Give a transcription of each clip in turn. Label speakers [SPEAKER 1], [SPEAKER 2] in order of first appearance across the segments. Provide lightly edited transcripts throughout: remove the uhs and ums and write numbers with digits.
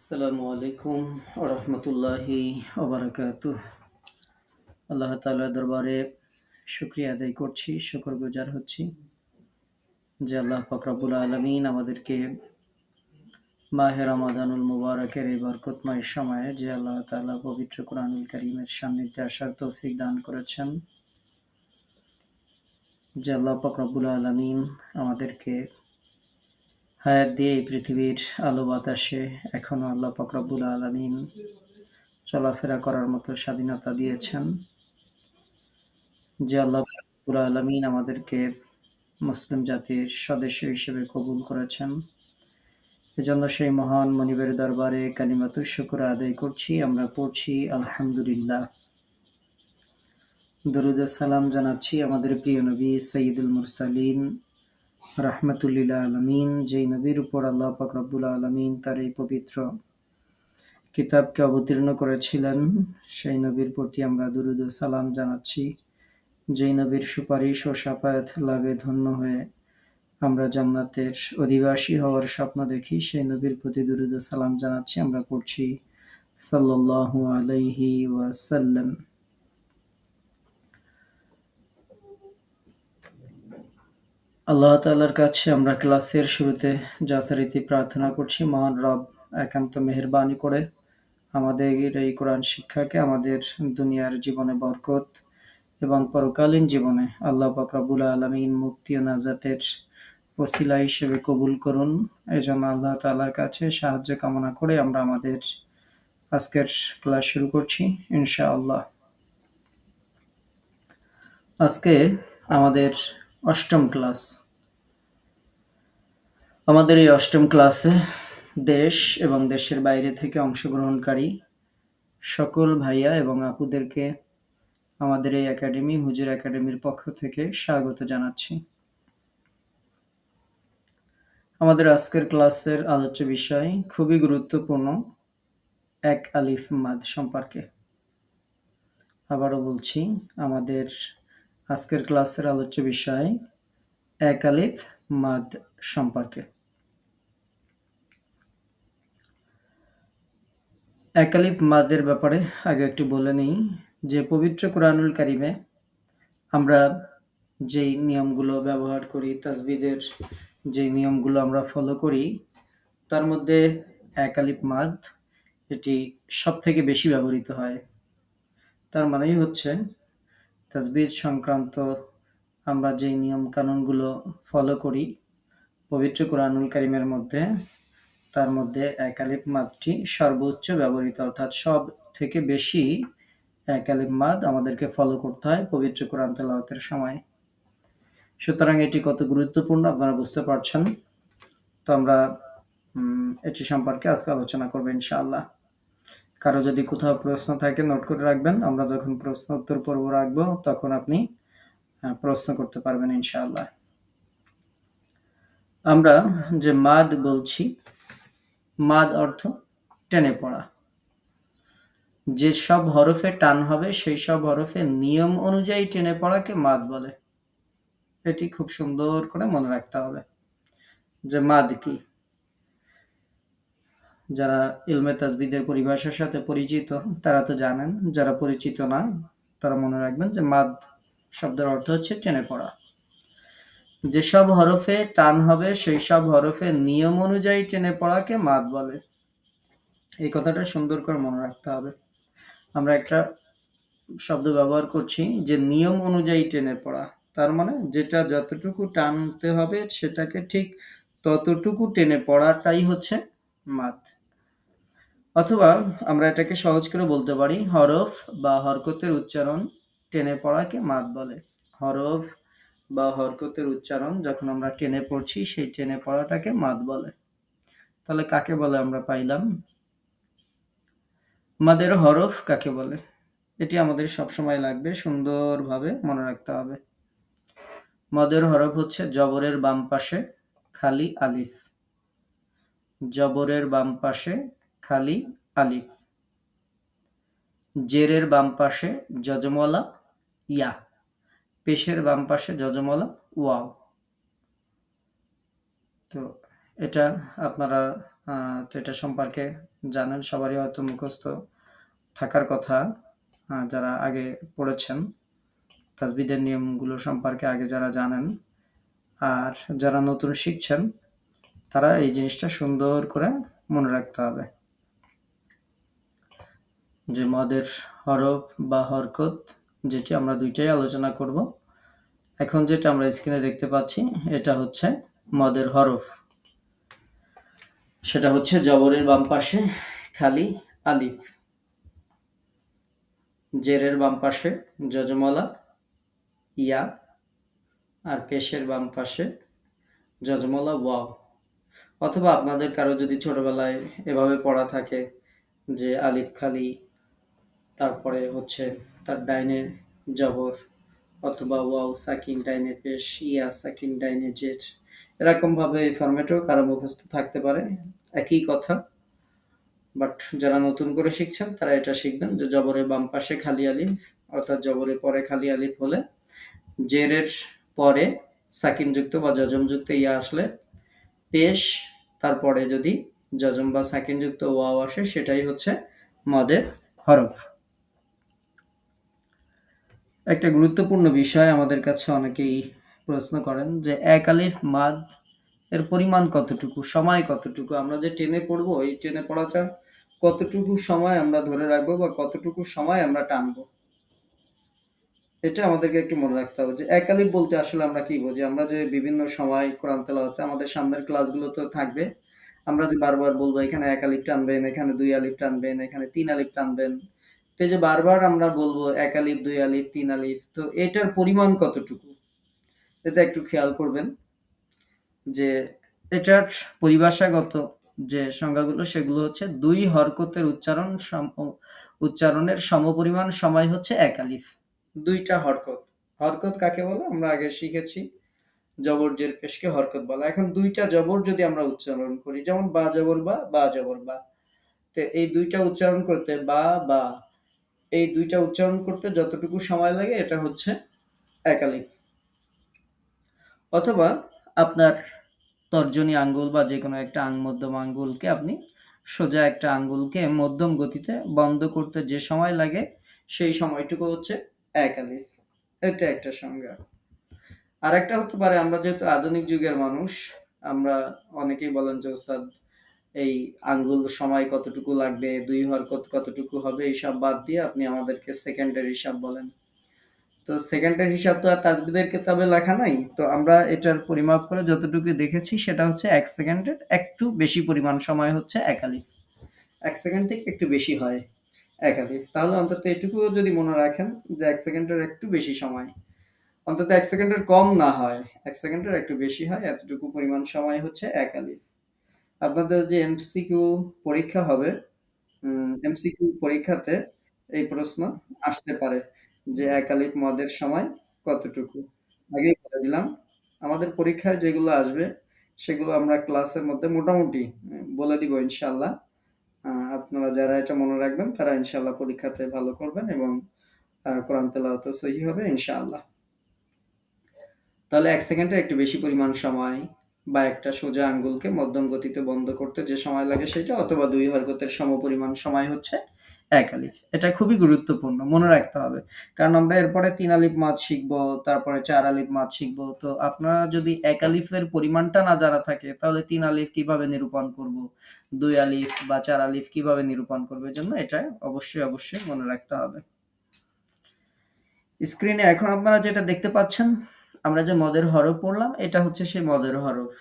[SPEAKER 1] আসসালামু আলাইকুম রহমতুল্লাহি ওবারাকাতুহ। আল্লাহ তাআলার দরবারে শুকরিয়া আদায় করছি, শুকরগুজার হচ্ছি যে আল্লাহ পাক রব্বুল আলামিন আমাদেরকে মাহে রমাদানুল মুবারকের এই বরকতময় সময়ে যে আল্লাহ তাআলা পবিত্র কোরআনুল কারীমের সান্নিধ্যে আসার তৌফিক দান করেছেন। যে আল্লাহ পাক রব্বুল আলামিন আমাদেরকে হায়াত দিয়ে এই পৃথিবীর আলো বাতাসে এখনো আল্লাহ পাক রব্বুল আলামিন চলাফেরা করার মতো স্বাধীনতা দিয়েছেন। যে আল্লাহ রাব্বুল আলামিন আমাদেরকে মুসলিম জাতির সদস্য হিসেবে কবুল করেছেন। এজন্য সেই মহান মনিবের দরবারে কালিমাতুশ শুকর আদায় করছি। আমরা পড়ছি আলহামদুলিল্লাহ। দরুদ ও সালাম জানাচ্ছি আমাদের প্রিয় নবী সাইয়্যিদুল মুরসালিন রাহমাতুল লিল আলামিন, যেই নবীর উপর আল্লাহ পাক রব্বুল আলামিন তার এই পবিত্র কিতাবকে অবতীর্ণ করেছিলেন। সেই নবীর প্রতি আমরা দরুদ ও সালাম জানাচ্ছি, যেই নবীর সুপারিশ ও শাফায়াত লাভে ধন্য হয়ে আমরা জান্নাতের অধিবাসী হওয়ার স্বপ্ন দেখি। সেই নবীর প্রতি দরুদ ও সালাম জানাচ্ছি। আমরা পড়ছি সাল্লাল্লাহু আলাইহি ওয়াসাল্লাম। আল্লাহ তাআলার কাছে আমরা ক্লাসের শুরুতে যথারীতি প্রার্থনা করছি, মহান রব একান্ত মেহেরবানি করে আমাদের এই কোরআন শিক্ষাকে আমাদের দুনিয়ার জীবনে বরকত এবং পরকালীন জীবনে আল্লাহ পাক রব্বুল আলামিন মুক্তি ও নাজাতের ওসিলা হিসেবে কবুল করুন। এজন্য আল্লাহ তাআলার কাছে সাহায্য কামনা করে আমরা আমাদের আজকের ক্লাস শুরু করছি ইনশাআল্লাহ। আজকে আমাদের অষ্টম ক্লাস। আমাদের এই অষ্টম ক্লাসে দেশ এবং দেশের বাইরে থেকে অংশগ্রহণকারী সকল ভাইয়া এবং আপুদেরকে আমাদের এই একাডেমি হুজুর একাডেমির পক্ষ থেকে স্বাগত জানাচ্ছি। আমাদের আজকের ক্লাসের আলোচ্য বিষয় খুবই গুরুত্বপূর্ণ, এক আলিফ মাদ সম্পর্কে। আবারও বলছি, আমাদের আজকের ক্লাসের আলোচ্য বিষয় এক আলিফ মাদ সম্পর্কে। এক আলিফ মাদের ব্যাপারে আগে একটু বলে নিই যে পবিত্র কোরআনুল কারিমে আমরা যেই নিয়মগুলো ব্যবহার করি, তাসবিদের যে নিয়মগুলো আমরা ফলো করি, তার মধ্যে এক আলিফ মাদ এটি সব থেকে বেশি ব্যবহৃত হয়। তার মানেই হচ্ছে তাসবিদ সংক্রান্ত আমরা যেই নিয়ম কানুনগুলো ফলো করি পবিত্র কোরআনুল কারিমের মধ্যে, তার মধ্যে এক আলিফ মাদটি সর্বোচ্চ ব্যবহৃত, অর্থাৎ সব থেকে বেশি এক আলিফ মাদ আমাদেরকে ফলো করতে হয় পবিত্র কোরআন তেলাওয়াতের সময়। সুতরাং এটি কত গুরুত্বপূর্ণ আপনারা বুঝতে পারছেন। তো আমরা এটি সম্পর্কে আজকে আলোচনা করবো ইনশাআল্লাহ। কারো যদি কোথাও প্রশ্ন থাকে নোট করে রাখবেন, আমরা যখন প্রশ্ন উত্তর পর্ব রাখবো তখন আপনি প্রশ্ন করতে পারবেন ইনশাআল্লাহ। আমরা যে মাদ বলছি, মাদ অর্থ টেনে পড়া। যে সব হরফে টান হবে সেই সব হরফে নিয়ম অনুযায়ী টেনে পড়াকে মাদ বলে। এটি খুব সুন্দর করে মনে রাখতে হবে যে মাদ কি। যারা ইলমে তাসবিদের পরিভাষার সাথে পরিচিত তারা তো জানেন, যারা পরিচিত না তারা মনে রাখবেন যে মাদ শব্দের অর্থ হচ্ছে টেনে পড়া। যেসব হরফে টান হবে সেই সব হরফে নিয়ম অনুযায়ী টেনে পড়াকে মাদ বলে। এই কথাটা সুন্দর করে মনে রাখতে হবে। আমরা একটা শব্দ ব্যবহার করছি যে নিয়ম অনুযায়ী টেনে পড়া, তার মানে যেটা যতটুকু টানতে হবে সেটাকে ঠিক ততটুকু টেনে পড়াটাই হচ্ছে মাদ। অথবা আমরা এটাকে সহজ করে বলতে পারি, হরফ বা হরকতের উচ্চারণ টেনে পড়াকে মাদ বলে। হরফ বা হরকতের উচ্চারণ যখন আমরা টেনে পড়ছি সেই টেনে পড়াটাকে মাদ বলে। তাহলে কাকে বলে আমরা পাইলাম? মাদের হরফ কাকে বলে এটি আমাদের সবসময় লাগবে, সুন্দরভাবে মনে রাখতে হবে। মদের হরফ হচ্ছে জবরের বাম পাশে খালি আলিফ, জবরের বাম পাশে খালি আলিফ, জেরের বাম পাশে যজমলা ইয়া, পেশের বাম পাশে যজমলা ওয়াও। তো এটা আপনারা তো এটা সম্পর্কে জানেন, সবারই হয়তো মুখস্থ থাকার কথা। যারা আগে পড়েছেন, তাজবিদের নিয়মগুলো সম্পর্কে আগে যারা জানেন, আর যারা নতুন শিখছেন, তারা এই জিনিসটা সুন্দর করে মনে রাখতে হবে যে মদের হরফ বা হরকত, যেটি আমরা দুইটাই আলোচনা করব। এখন যেটা আমরা স্ক্রিনে দেখতে পাচ্ছি, এটা হচ্ছে মদের হরফ। সেটা হচ্ছে জবরের বাম পাশে খালি আলিফ, জেরের বাম পাশে যজমলা ইয়া, আর পেশের বাম পাশে যজমলা ওয়াও। অথবা আপনাদের কারো যদি ছোটবেলায় এভাবে পড়া থাকে যে আলিফ খালি, তারপরে হচ্ছে তার ডাইনে জবর, অথবা ওয়াও সাকিন ডাইনে পেশ, ইয়া সাকিন ডাইনে জের, এরকম ভাবে এই ফরম্যাটেও কারো মুখস্থ থাকতে পারে, একই কথা। বাট যারা নতুন করে শিখছেন তারা এটা শিখবেন যে জবরের বাম পাশে খালি আলিফ, অর্থাৎ জবরের পরে খালি আলিফ হলে জেরের পরে সাকিনযুক্ত বা যজমযুক্ত ইয়া আসলে পেশ, তারপরে যদি যজম বা সাকিনযুক্ত ওয়াও আসে সেটাই হচ্ছে মদের হরফ। একটা গুরুত্বপূর্ণ বিষয় আমাদের কাছে অনেকেই প্রশ্ন করেন যে এক আলিফ মাদ এর পরিমাণ কতটুকু, সময় কতটুকু, আমরা যে টেনে পড়বো এই টেনে পড়াটা কতটুকু সময় আমরা ধরে রাখবো বা কতটুকু সময় আমরা টানবো, এটা আমাদেরকে একটু মনে রাখতে হবে। যে এক আলিফ বলতে আসলে আমরা কি বুঝি? আমরা যে বিভিন্ন সময় কোরআন তেলাওয়াতে আমাদের সামনের ক্লাসগুলো তো থাকবে, আমরা যে বারবার বলবো এখানে এক আলিফ টানবেন, এখানে দুই আলিফ টানবেন, এখানে তিন আলিফ টানবেন, তো এই যে বারবার আমরা বলবো এক আলিফ, দুই আলিফ, তিন আলিফ, তো এটার পরিমাণ কতটুকু এটা একটু খেয়াল করবেন। যে এটার পরিভাষাগত যে সংজ্ঞাগুলো সেগুলো হচ্ছে দুই হরকতের উচ্চারণের সমপরিমাণ সময় হচ্ছে এক আলিফ। দুইটা হরকত, হরকত কাকে বলে আমরা আগে শিখেছি, জবর জের পেশকে হরকত বলা। এখন দুইটা জবর যদি আমরা উচ্চারণ করি, যেমন বা জবর বা, বা জবর বা, তো এই দুইটা উচ্চারণ করতে বা এই দুইটা উচ্চারণ করতে যতটুকু সময় লাগে এটা হচ্ছে এক আলিফ। অথবা আপনার তর্জনী আঙ্গুল বা যে কোনো একটা মধ্যম আঙ্গুলকে আপনি সোজা একটা আঙ্গুলকে মধ্যম গতিতে বন্ধ করতে যে সময় লাগে সেই সময়টুকু হচ্ছে এক আলিফ। এটা একটা সংজ্ঞা। আর একটা হতে পারে, আমরা যেহেতু আধুনিক যুগের মানুষ, আমরা অনেকেই বলেন যে ওস্তাদ এই আঙ্গুল সময় কতটুকু লাগবে, দুই হরকত কতটুকু হবে, এইসব বাদ দিয়ে আপনি আমাদেরকে সেকেন্ডের হিসাব বলেন। তো সেকেন্ডের হিসাব তো আর তাজবিদের কিতাবে লেখা নাই, তো আমরা এটার পরিমাপ করে যতটুকু দেখেছি সেটা হচ্ছে এক সেকেন্ডের একটু বেশি পরিমাণ সময় হচ্ছে এক আলিফ। এক সেকেন্ড থেকে একটু বেশি হয় এক আলিফ, তাহলে অন্তত এটুকুও যদি মনে রাখেন যে এক সেকেন্ডের একটু বেশি সময়, অন্তত এক সেকেন্ডের কম না হয়, এক সেকেন্ডের একটু বেশি হয়, এতটুকু পরিমাণ সময় হচ্ছে এক আলিফ। আপনাদের যে এমসিকিউ পরীক্ষা হবে, এমসিকিউ পরীক্ষাতে এই প্রশ্ন আসতে পারে যে এক আলিফ মদের সময় কতটুকু। আগেই বলে দিলাম, আমাদের পরীক্ষায় যেগুলো আসবে সেগুলো আমরা ক্লাসের মধ্যে মোটামুটি বলে দিব ইনশাল্লাহ। আপনারা যারা এটা মনে রাখবেন তারা ইনশাল্লাহ পরীক্ষাতে ভালো করবেন এবং কোরআন তেলাওয়াত সহি হবে ইনশাআল্লাহ। তাহলে এক সেকেন্ডের একটু বেশি পরিমাণ সময়, বা একটা সোজা আঙ্গুলকে মধ্যম গতিতে বন্ধ করতে যে সময় লাগে সেটা, অথবা দুই হরকতের সমপরিমাণ সময় হচ্ছে এক আলিফ। এটা খুবই গুরুত্বপূর্ণ, মনে রাখতে হবে। কারণ আমরা এরপরে তিন আলিফ মাদ শিখবো, তারপরে চার আলিফ মাদ শিখবো। তো আপনারা যদি এক আলিফের পরিমাণটা না জানা থাকে তাহলে তিন আলিফ কিভাবে নিরূপণ করব, দুই আলিফ বা চার আলিফ কিভাবে নিরূপণ করবে, এজন্য এটা অবশ্যই অবশ্যই মনে রাখতে হবে। স্ক্রিনে এখন আপনারা যেটা দেখতে পাচ্ছেন, আমরা যে মদের হরফ পড়লাম এটা হচ্ছে সেই মদের হরফ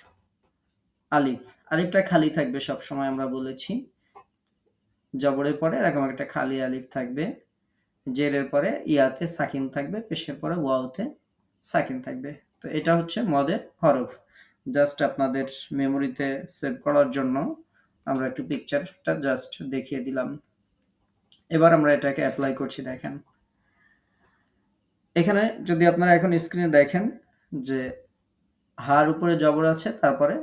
[SPEAKER 1] আলিফ। আলিফটা খালি থাকবে সব সময়, আমরা বলেছি। জবরের পরে এরকম একটা খালি আলিফ থাকবে, জেরের পরে ইয়াতে সাকিন থাকবে, পেশের পরে ওয়াওতে সাকিন থাকবে। তো এটা হচ্ছে মদের হরফ। জাস্ট আপনাদের মেমোরিতে সেভ করার জন্য আমরা একটু পিকচারটা জাস্ট দেখিয়ে দিলাম। এবার আমরা এটাকে অ্যাপ্লাই করছি। দেখেন এখানে যদি আপনারা এখন স্ক্রিনে দেখেন যে হার উপরে জবর আছে, তারপরে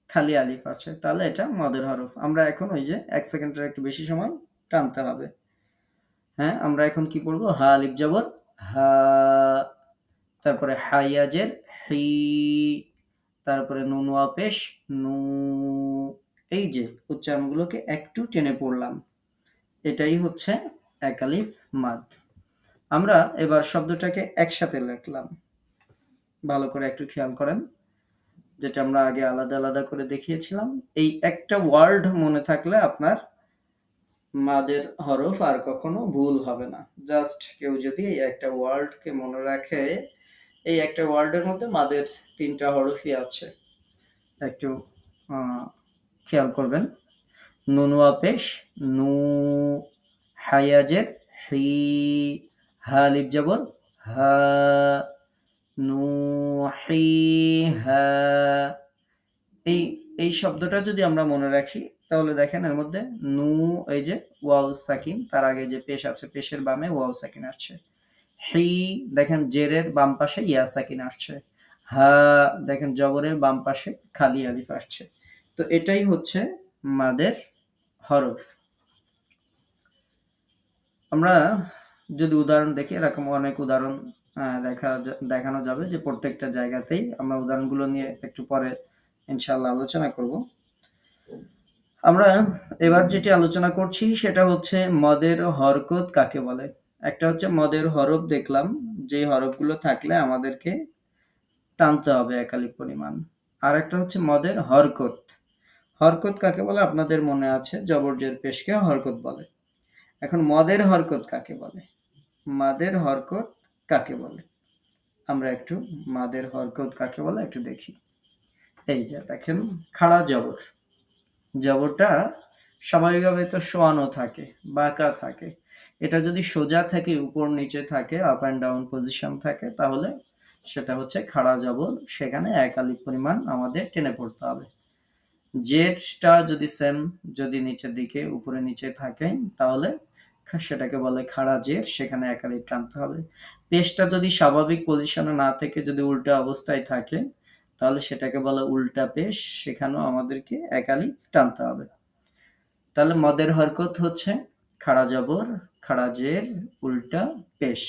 [SPEAKER 1] খালি আলিফ আছে, তাহলে এটা মদের হরফ। আমরা এখন ওই যে এক সেকেন্ডের একটু বেশি সময় টানতে হবে। হ্যাঁ, আমরা এখন কি পড়বো? হা আলিফ জবর হা, তারপরে হাইয়াজের হি, তারপরে নুন ওয়া পেশ, নু। এই যে উচ্চারণগুলোকে একটু টেনে পড়লাম, এটাই হচ্ছে এক আলিফ মাদ। আমরা এবার শব্দটাকে একসাথে লিখলাম, ভালো করে একটু খেয়াল করেন, যেটা আমরা আগে আলাদা আলাদা করে দেখিয়েছিলাম। এই একটা ওয়ার্ড মনে থাকলে আপনার মাদের হরফ আর কখনো ভুল হবে না। জাস্ট কেউ যদি এই একটা ওয়ার্ডকে মনে রাখে, এই একটা ওয়ার্ডের মধ্যে মাদের 3টা হরফই আছে, একটু খেয়াল করবেন। নুন ওয়া পেশ, নু। হায়াজের হি, হা লিফ জবর হা, নু হি হা। এই এই শব্দটা যদি আমরা মনে রাখি, তাহলে দেখেন এর মধ্যে নু, এই যে ওয়াও সাকিন, তার আগে যে পেশ আছে, পেশের বামে ওয়াও সাকিন আসছে। হি, দেখেন জেরের বাম পাশে ইয়া সাকিন আসছে। হা, দেখেন জবরের বাম পাশে খালি আলিফ আসছে। তো এটাই হচ্ছে মাদের হরফ। আমরা যদি উদাহরণ দেখি, এরকম অনেক উদাহরণ দেখানো যাবে, যে প্রত্যেকটা জায়গাতেই আমরা উদাহরণগুলো নিয়ে একটু পরে ইনশাআল্লাহ আলোচনা করব। আমরা এবার যেটি আলোচনা করছি সেটা হচ্ছে মদের হরকত কাকে বলে। একটা হচ্ছে মদের হরফ দেখলাম, যে হরফগুলো থাকলে আমাদেরকে টানতে হবে এক আলিফ পরিমাণ। আর একটা হচ্ছে মদের হরকত। হরকত কাকে বলে আপনাদের মনে আছে, জবর জের পেশকে হরকত বলে। এখন মদের হরকত কাকে বলে, মাদের হরকত কাকে বলে, আমরা একটু মাদের হরকত কাকে বলে একটু দেখি। এই যে দেখেন, খাড়া জবর, জবরটা স্বাভাবিকভাবে তো শোয়ানো থাকে, বাঁকা থাকে। এটা যদি সোজা থাকে, উপর নিচে থাকে, আপ অ্যান্ড ডাউন পজিশন থাকে, তাহলে সেটা হচ্ছে খাড়া জবর। সেখানে এক আলিফ পরিমাণ আমাদের টেনে পড়তে হবে। জেরটা যদি সেম, যদি নিচের দিকে উপরে নিচে থাকে, তাহলে সেটাকে বলে খাড়া জের, সেখানে এক আলিফ টানতে হবে। পেশটা যদি স্বাভাবিক পজিশনে না থেকে যদি উল্টা অবস্থায় থাকে, তাহলে সেটাকে বলে উল্টা পেশ, সেখানেও আমাদেরকে এক আলিফ টানতে হবে। তাহলে মদের হরকত হচ্ছে খাড়া জবর, খাড়া জের, উল্টা পেশ।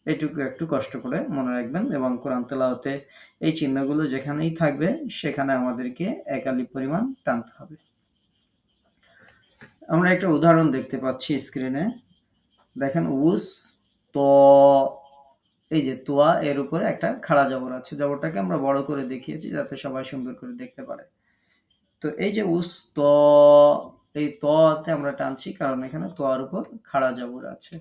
[SPEAKER 1] এটুকু একটু কষ্ট করে মনে রাখবেন, এবং কোরআন তেলাওয়াতে এই চিহ্নগুলো যেখানেই থাকবে সেখানে আমাদেরকে এক আলিফ পরিমাণ টানতে হবে। আমরা একটা উদাহরণ দেখতে পাচ্ছি স্ক্রিনে, দেখেন উস ত, এই যে তোয়া, এর উপরে একটা খাড়া জবর আছে। জবরটাকে আমরা বড় করে দেখিয়েছি যাতে সবাই সুন্দর করে দেখতে পারে। তো এই যে উস ত, এই ততে আমরা টানছি কারণ এখানে তোয়ার উপর খাড়া জবর আছে।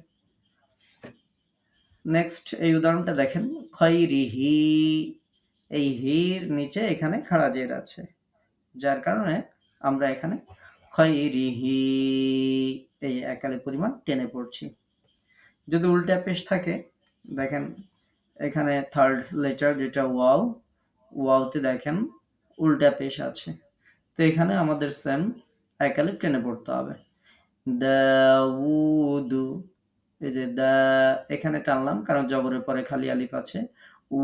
[SPEAKER 1] নেক্সট এই উদাহরণটা দেখেন, খৈরিহি, এই হির নিচে এখানে খাড়া জের আছে, যার কারণে আমরা এখানে খৈরিহি এই এক আলিফ পরিমাণ টেনে পড়ছি। যদি উল্টা পেশ থাকে, দেখেন এখানে থার্ড লেটার যেটা ওয়াও, ওয়াওতে দেখেন উল্টা পেশ আছে, তো এখানে আমাদের সেম এক আলিফ টেনে পড়তে হবে। দাউদু, এই যে দা, এখানে টানলাম কারণ জবরের পরে খালি আলিফ আছে। উ,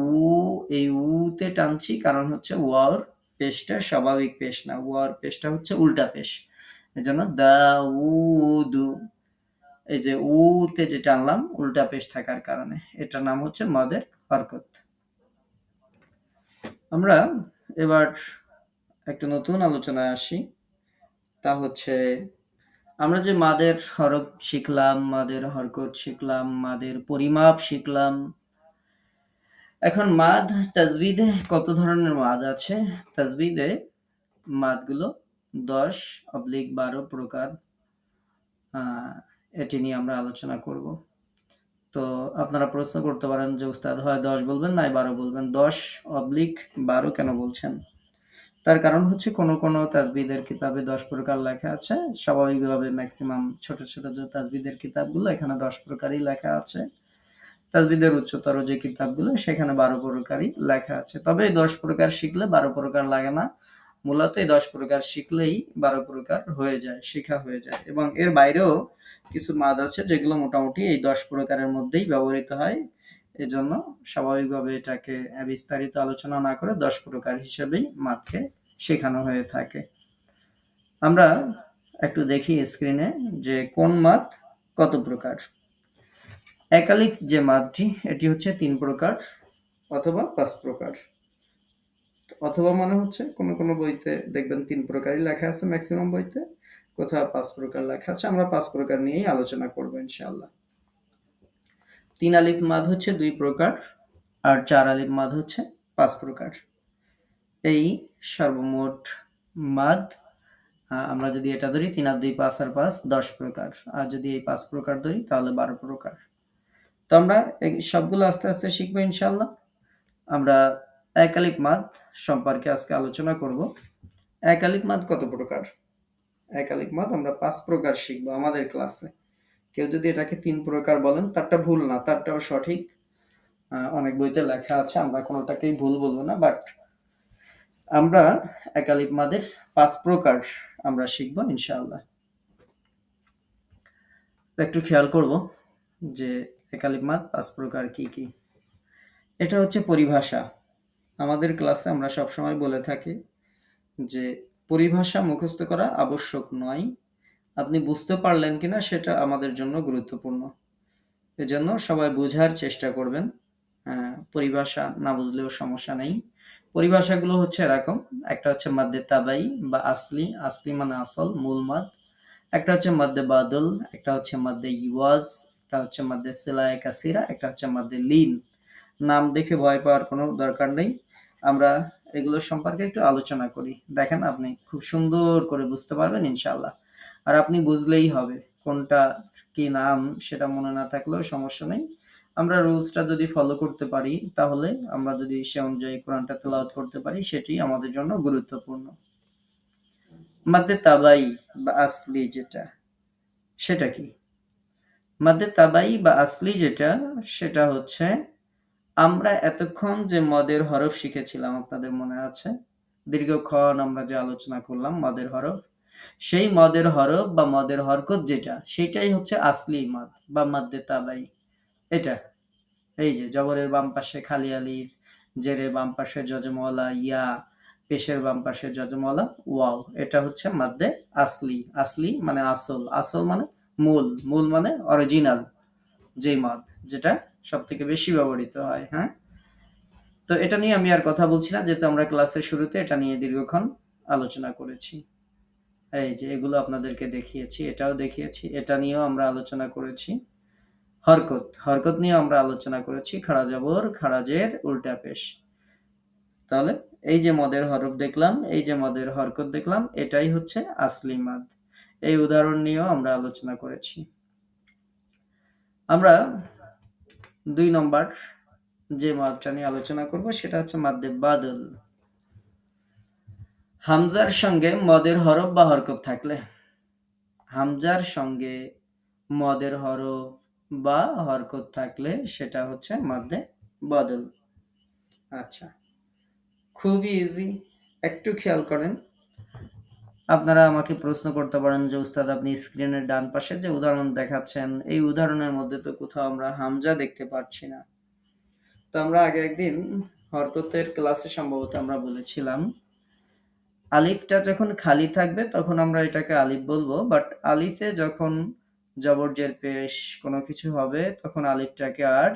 [SPEAKER 1] এই উতে টানছি কারণ হচ্ছে ওয়াওর পেশটা স্বাভাবিক পেশ না, ওয়াওর পেশটা হচ্ছে উল্টা পেশ, এজন্য দাউদু। এই যে উতে যে টানলাম উল্টা পেশ থাকার কারণে, এটার নাম হচ্ছে মাদের হরকত। আমরা এবার একটা নতুন আলোচনায় আসি, তা হচ্ছে আমরা যে মাদের হরফ শিখলাম, মাদের হরকত শিখলাম, মাদের পরিমাপ শিখলাম। এখন মাদ তাজবিদে কত ধরনের মাদ আছে? তাজবিদে মাদগুলো 10/12 প্রকার, এটি নিয়ে আমরা আলোচনা করব। তো আপনারা প্রশ্ন করতে পারেন যে উস্তাদ হয় 10 বলবেন না 12 বলবেন, 10/12 কেন বলছেন? তার কারণ হচ্ছে কোন তাজবিদের কিতাবে 10 প্রকার লেখা আছে। স্বাভাবিকভাবে ম্যাক্সিমাম ছোট ছোট যে তাজবিদের কিতাবগুলো, এখানে 10 প্রকারই লেখা আছে। তাজবিদের উচ্চতর যে কিতাবগুলো সেখানে 12 প্রকারই লেখা আছে। তবে এই 10 প্রকার শিখলে 12 প্রকার লাগে না। মূলত এই 10 প্রকার শিখলেই 12 প্রকার হয়ে যায়, শিখা হয়ে যায়। এবং এর বাইরেও কিছু মাদ আছে যেগুলো মোটামুটি এই 10 প্রকারের মধ্যেই ব্যবহৃত হয়। এজন্য স্বাভাবিকভাবে এটাকে বিস্তারিত আলোচনা না করে 10 প্রকার হিসেবেই মাদকে শেখানো হয়ে থাকে। আমরা একটু দেখি স্ক্রিনে যে কোন মাদ কত প্রকার। এক আলিফ যে মাদটি, এটি হচ্ছে 3 প্রকার অথবা 5 প্রকার। অথবা মানে হচ্ছে কোন বইতে দেখবেন ৩ প্রকারই লেখা আছে ম্যাক্সিমাম বইতে, কোথাও ৫ প্রকার লেখা আছে। আমরা ৫ প্রকার নিয়েই আলোচনা করব ইনশাআল্লাহ। ৩ আলিফ মাদ হচ্ছে ২ প্রকার, আর ৪ আলিফ মাদ হচ্ছে ৫ প্রকার। এই সর্বমোট মাদ আমরা যদি এটা ধরি ৩ আর ২ ৫ আর ৫ ১০ প্রকার, আর যদি এই ৫ প্রকার ধরি তাহলে ১২ প্রকার। তো আমরা এই সবগুলো আস্তে আস্তে শিখবো ইনশাআল্লাহ। আমরা এক আলিফ মাদ সম্পর্কে আজকে আলোচনা করব। এক আলিফ মাদ কত প্রকার? এক আলিফ মাদ আমরা ৫ প্রকার শিখবো আমাদের ক্লাসে। কেউ যদি এটাকে ৩ প্রকার বলেন তারটা ভুল না, তারটাও সঠিক। অনেক বইতে লেখা আছে, আমরা কোনোটাকেই ভুল বলবো না, বাট আমরা এক আলিফ মাদের ৫ প্রকার আমরা শিখবো ইনশাআল্লাহ। একটু খেয়াল করব যে এক আলিফ মাদ ৫ প্রকার কি কি। এটা হচ্ছে পরিভাষা। আমাদের ক্লাসে আমরা সবসময় বলে থাকি যে পরিভাষা মুখস্থ করা আবশ্যক নয়, আপনি বুঝতে পারলেন কিনা সেটা আমাদের জন্য গুরুত্বপূর্ণ। এজন্য সবাই বোঝার চেষ্টা করবেন। পরিভাষা না বুঝলেও সমস্যা নেই। পরিভাষাগুলো হচ্ছে এরকম, একটা হচ্ছে মাদ্দে তাবাই বা আসলি, আসলি মানে আসল, মূল মাদ। একটা হচ্ছে মাদ্দে বাদল, একটা হচ্ছে মাদ্দে ইওয়াজ, একটা হচ্ছে মাদ্দে সিলায়ে কাসিরা, একটা হচ্ছে মাদ্দে লিন। নাম দেখে ভয় পাওয়ার কোনো দরকার নেই, আমরা এগুলো সম্পর্কে একটু আলোচনা করি। দেখেন আপনি খুব সুন্দর করে বুঝতে পারবেন ইনশাআল্লাহ। আর আপনি বুঝলেই হবে, কোনটা কি নাম সেটা মনে না থাকলেও সমস্যা নেই। আমরা রুলসটা যদি ফলো করতে পারি, তাহলে আমরা যদি সে অনুযায়ী কোরআনটা তেলাওয়াত করতে পারি, সেটি আমাদের জন্য গুরুত্বপূর্ণ। মাদ্দে তাবাই বা আসলি যেটা, সেটা কি? মাদ্দে তাবাই বা আসলি যেটা, সেটা হচ্ছে আমরা এতক্ষণ যে মদের হরফ শিখেছিলাম, আপনাদের মনে আছে? দীর্ঘক্ষণ আমরা যে আলোচনা করলাম মদের হরফ, সেই মদের হরফ বা মদের হরকত যেটা, সেটাই হচ্ছে আসলি মাদ বা মাদ্দে তাবাই। এটা এই যে জবরের বাম পাশে খালি আলিফ, জেরের বাম পাশে জজমওয়ালা ইয়া, পেশের বাম পাশে জজমওয়ালা ওয়াও, এটা হচ্ছে মাদ্দে আসলি। আসলি মানে আসল, আসল মানে মূল, মূল মানে অরিজিনাল, যে মাদ যেটা সব থেকে বেশি ব্যবহৃত হয়। হ্যাঁ, তো এটা নিয়ে আমি আর কথা বলছি না, যেহেতু আমরা ক্লাসের শুরুতে এটা নিয়ে দীর্ঘক্ষণ আলোচনা করেছি। এই যে এগুলো আপনাদেরকে দেখিয়েছি, এটাও দেখিয়েছি, এটা নিয়েও আমরা আলোচনা করেছি। হরকত, হরকত নিয়ে আমরা আলোচনা করেছি, খাড়া জবর, খাড়া জের, উল্টা পেশ। তাহলে এই যে মদের হরফ দেখলাম, এই যে মদের হরকত দেখলাম, এটাই হচ্ছে আসলি মাদ। এই উদাহরণ নিয়েও আমরা আলোচনা করেছি। আমরা ২ নম্বর যে মাদটা নিয়ে আলোচনা করব সেটা হচ্ছে মাদ্দে বাদল। হামজার সঙ্গে মদের হরফ বা হরকত থাকলে, হামজার সঙ্গে মদের হরফ বা হরকত থাকলে সেটা হচ্ছে মাদ্দে বাদল। আচ্ছা, খুবই ইজি। একটু খেয়াল করেন, আপনারা আমাকে প্রশ্ন করতে পারেন যে উস্তাদ আপনি স্ক্রিনের ডান পাশে যে উদাহরণ দেখাচ্ছেন, এই উদাহরণের মধ্যে তো কোথাও আমরা হামজা দেখতে পাচ্ছি না। তো আমরা আগে একদিন হরকতের ক্লাসে সম্ভবত আমরা বলেছিলাম, আলিফটা যখন খালি থাকবে তখন আমরা এটাকে আলিফ বলবো, বাট আলিফে যখন জবর জের পেশ কোনো কিছু হবে তখন আলিফটাকে আর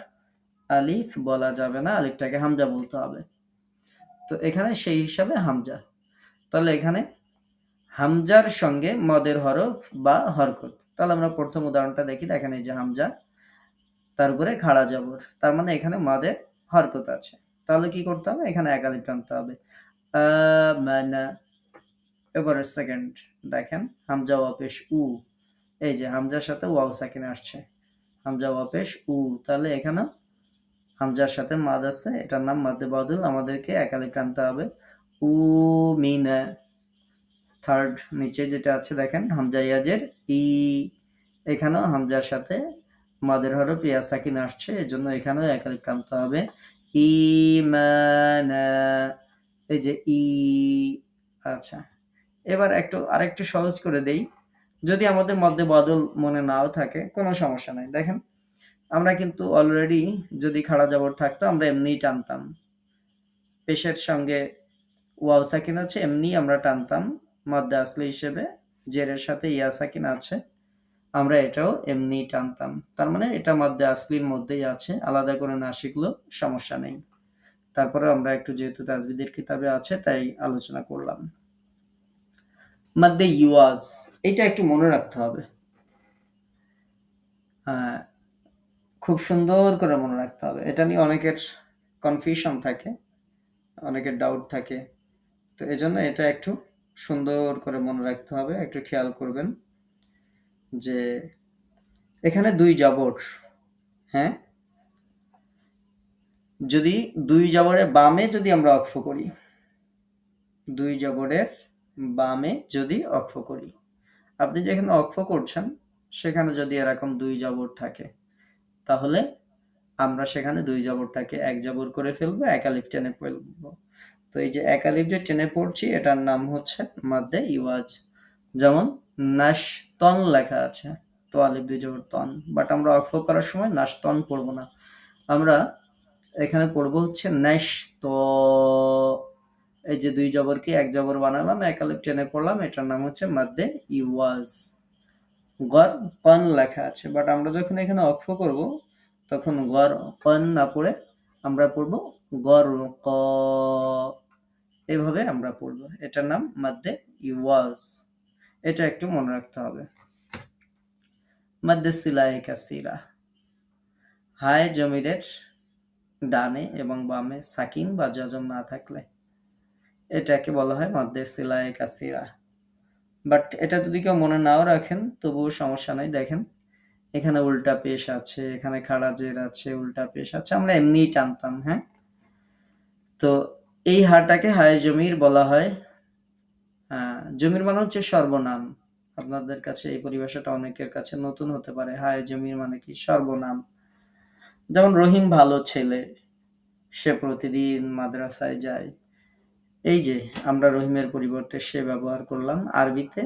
[SPEAKER 1] আলিফ বলা যাবে না, আলিফটাকে হামজা বলতে হবে। তো এখানে সেই হিসাবে হামজা। তাহলে এখানে হামজার সঙ্গে মদের হরফ বা হরকত, তাহলে আমরা প্রথম উদাহরণটা দেখি। দেখেন এই যে হামজা, তার উপরে খাড়া জবর, তার মানে এখানে মদের হরকত আছে। তাহলে কি করতে হবে? এখানে এক আলিফ টানতে হবে। আমানা। এবারে সেকেন্ড দেখেন, হামজা ওয়া পেশ উ, এই যে হামজার সাথে ওয়াও সাকিন আসছে, হামজা ওয়া পেশ উ, তাহলে এখানে হামজার সাথে মাদ আছে, এটার নাম মাদ্দে বাদল, আমাদেরকে এক আলিফ টানতে হবে। উ মিনা। থার্ড নিচে যেটা আছে দেখেন হামজা ইয়াজের ই, এখানেও হামজার সাথে মাদের হরফ ইয়া সাকিন আসছে, এজন্য এখানেও এক আলিফ টানতে হবে। ইমানা, এই যে ই। আচ্ছা, এবার আরেকটু সহজ করে দেই। যদি আমাদের মধ্যে বদল মনে নাও থাকে কোনো সমস্যা নাই। দেখেন আমরা কিন্তু অলরেডি যদি খাড়া জবর থাকতো আমরা এমনিই টানতাম, পেশের সঙ্গে ওয়াও সাকিন আছে এমনি আমরা টানতাম মদ্দে আসলি হিসেবে, জেরের সাথে ইয়া সাকিন আছে, আমরা এটাও এমনি টানতাম। তার মানে এটা মদ্দে আসলির মধ্যেই আছে, আলাদা করে না শিখলেও সমস্যা নেই। তারপরে আমরা একটু যেহেতু তাজবিদের কিতাবে আছে তাই আলোচনা করলাম। মাদ্দে ইওয়াজ, এটা একটু মনে রাখতে হবে, খুব সুন্দর করে মনে রাখতে হবে। এটা নিয়ে অনেকের কনফিউশন থাকে, অনেকের ডাউট থাকে, তো এজন্য এটা একটু সুন্দর করে মনে রাখতে হবে। একটু খেয়াল করবেন যে এখানে দুই জবর, হ্যাঁ, যদি দুই জবরের বামে যদি আমরা অক্ষ করি, দুই জবরের বামে যদি অক্ষ করি, আপনি যেখানে অক্ষ করছেন সেখানে যদি এরকম দুই জবর থাকে, তাহলে আমরা সেখানে দুই জবরটাকে এক জবর করে ফেলবো, এক আলিফ টেনে ফেলবো। তো এই যে এক আলিফ যে টেনে পড়ছি এটার নাম হচ্ছে মাদ্দে ইওয়াজ। যেমন নাশতন লেখা আছে, তো আলিফ দুই জবর তন, বাট আমরা অক্ষ করার সময় নাশতন পড়বো না, আমরা এখানে পড়বো হচ্ছে নাশত। এই যে দুই জবরকে এক জবর বানালাম, এক আলিফ টেনে পড়লাম, এটার নাম হচ্ছে মাদ্দে ইওয়াজ। গর কন লেখা আছে, বাট আমরা যখন এখানে অক্ষ করব তখন গর কন না পড়ে আমরা পড়ব গর ক, এভাবে আমরা পড়ব। এটার নাম মাদ্দে ইওয়াজ, এটা একটু মনে রাখতে হবে। মাদ্দে সিলায়ে কাসিরা, হায় জমিরের ডানে এবং বামে সাকিন বা জজম না থাকলে এটাকে বলা হয় মাদ্দে সিলায়ে কাসিরা। বাট এটা যদি কেউ মনে নাও রাখেন তবুও সমস্যা নাই। দেখেন এখানে উল্টা পেশ আছে, এখানে খাড়া জের আছে, উল্টা পেশ আছে, আমরা এমনিই টানতাম, হ্যাঁ। তো এই হাটাকে হায় জমির বলা হয়। জমির মানে হচ্ছে সর্বনাম। আপনাদের কাছে এই পরিভাষাটা অনেকের কাছে নতুন হতে পারে। হায় জমির মানে কি? সর্বনাম। যেমন রহিম ভালো ছেলে, সে প্রতিদিন মাদ্রাসায় যায়। এই যে আমরা রহিমের পরিবর্তে সে ব্যবহার করলাম, আরবিতে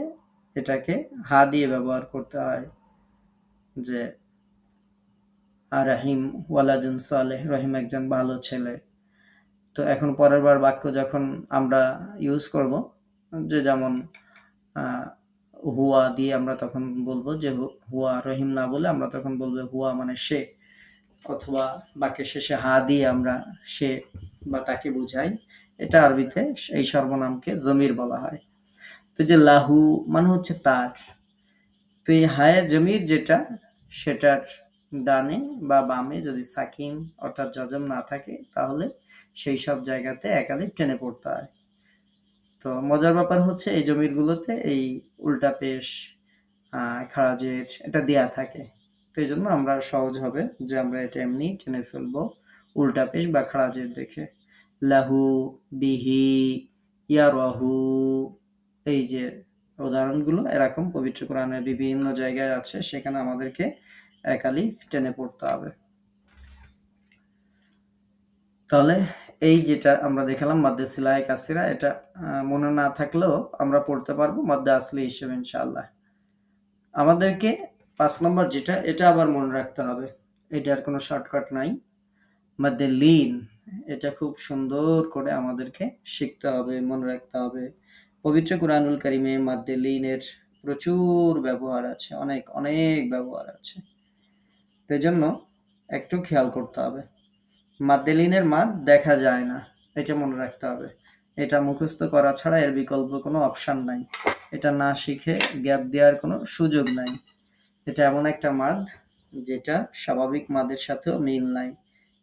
[SPEAKER 1] এটাকে হা দিয়ে ব্যবহার করতে হয়, যে রাহিম ওয়ালাদুন সালেহ, রহিম একজন ভালো ছেলে। তো এখন পরের বার বাক্য যখন আমরা ইউজ করব, যে যেমন হুয়া দিয়ে আমরা তখন বলবো যে হুয়া, রহিম না বলে আমরা তখন বলবো হুয়া মানে সে, অথবা বাক্যের শেষে হা দিয়ে আমরা সে বা তাকে বুঝাই। এটা আরবিতে এই সর্বনামকে জমির বলা হয়। তো যে লাহু মানে হচ্ছে তার, তো এই হায় জমির যেটা, সেটার ডানে বা বামে যদি সাকিন অর্থাৎ জজম না থাকে তাহলে সেই সব জায়গাতে এক আলিফ টেনে পড়তে হয়। তো মজার ব্যাপার হচ্ছে এই জমিরগুলোতে এই উল্টা পেশ, খাড়া জের এটা দেয়া থাকে। তো এই জন্য আমরা সহজ হবে যে আমরা এটা এমনি টেনে ফেলবো উল্টা পেশ বা খাড়া জের দেখে। লাহু, বিহি, ইয়ারাহু, এই যে উদাহরণগুলো এরকম পবিত্র কোরআনের বিভিন্ন জায়গায় আছে, সেখানে আমাদেরকে এক আলিফ টেনে পড়তে হবে। তাহলে এই যেটা আমরা দেখালাম মাদ্দে সিলায়ে কাসিরা, এটা মনে না থাকলেও আমরা পড়তে পারবো মাদ্দে আসলি হিসেবে ইনশাআল্লাহ। আমাদেরকে 5 নম্বর যেটা, এটা আবার মনে রাখতে হবে, এটার কোনো শর্টকাট নাই। মাদ্দে লিন, এটা খুব সুন্দর করে আমাদেরকে শিখতে হবে, মনে রাখতে হবে। পবিত্র কুরআনুল কারীমে মাদ্দে লিনের প্রচুর ব্যবহার আছে, অনেক অনেক ব্যবহার আছে। তো এজন্য একটু খেয়াল করতে হবে। মাদ্দে লিনের মাদ দেখা যায় না, এটা মনে রাখতে হবে। এটা মুখস্থ করা ছাড়া এর বিকল্প কোনো অপশন নাই। এটা না শিখে গ্যাপ দেওয়ার কোনো সুযোগ নাই। এটা এমন একটা মাদ যেটা স্বাভাবিক মাদের সাথেও মিল নাই।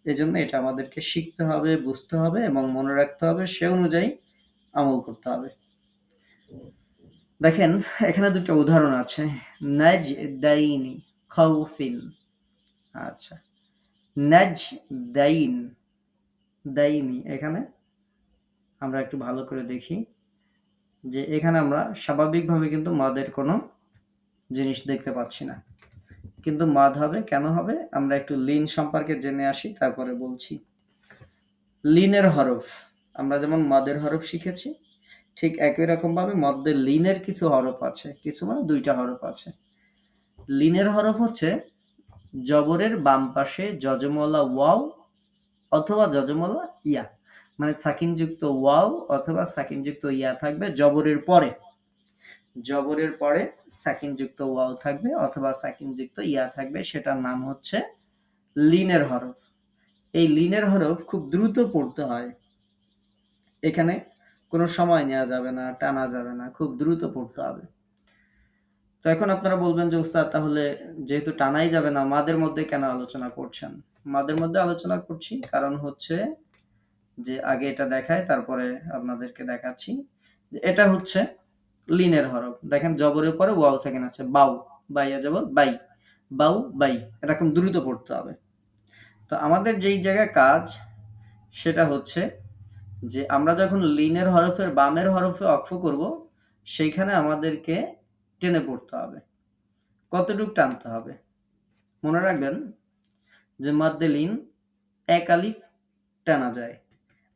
[SPEAKER 1] এজন্য এটা আমাদেরকে শিখতে হবে, বুঝতে হবে এবং মনে রাখতে হবে, সে অনুযায়ী আমল করতে হবে। দেখেন এখানে দুটো উদাহরণ আছে, নাজদাইনি খাউফিন। আচ্ছা, নাজদাইন, দাইনি, এখানে আমরা একটু ভালো করে দেখি যে এখানে আমরা স্বাভাবিকভাবে কিন্তু মাদের কোনো জিনিস দেখতে পাচ্ছি না, কিন্তু মাদ হবে। কেন হবে আমরা একটু লিন সম্পর্কে জেনে আসি, তারপরে বলছি। লিনের হরফ, আমরা যেমন মাদের হরফ শিখেছি, ঠিক একই রকম ভাবে মদ্দে লিনের কিছু হরফ আছে, কিছু মানে দুইটা হরফ আছে। লিনের হরফ হচ্ছে জবরের বাম পাশে যজমওয়ালা ওয়াও অথবা যজমওয়ালা ইয়া, মানে সাকিনযুক্ত ওয়াও অথবা সাকিনযুক্ত ইয়া থাকবে জবরের পরে, জবরের পরে সাকিনযুক্ত ওয়াও থাকবে অথবা সাকিনযুক্ত ইয়া থাকবে, সেটার নাম হচ্ছে লিনের হরফ। এই লিনের হরফ খুব দ্রুত পড়তে হয়। এখানে কোনো সময় নেওয়া যাবে না, টানা যাবে না, খুব দ্রুত পড়তে হবে। তো এখন আপনারা বলবেন যে উস্তাদ তাহলে যেহেতু টানাই যাবে না, মাদের মধ্যে কেন আলোচনা করছেন? মাদের মধ্যে আলোচনা করছি কারণ হচ্ছে যে আগে এটা দেখায় তারপরে আপনাদেরকে দেখাচ্ছি যে এটা হচ্ছে লিনের হরফ। দেখেন জবরের পরে ওয়াও সেকেন্ড আছে, বাউ, বাইয়া যাব বাই, বাউ বাই, এরকম দ্রুত পড়তে হবে। তো আমাদের যেই জায়গায় কাজ সেটা হচ্ছে যে আমরা যখন লিনের হরফের বামের হরফে অক্ষ করব সেইখানে আমাদেরকে টেনে পড়তে হবে। কতটুক টানতে হবে? মনে রাখবেন যে মাদ্দে লিন এক আলিফ টানা যায়।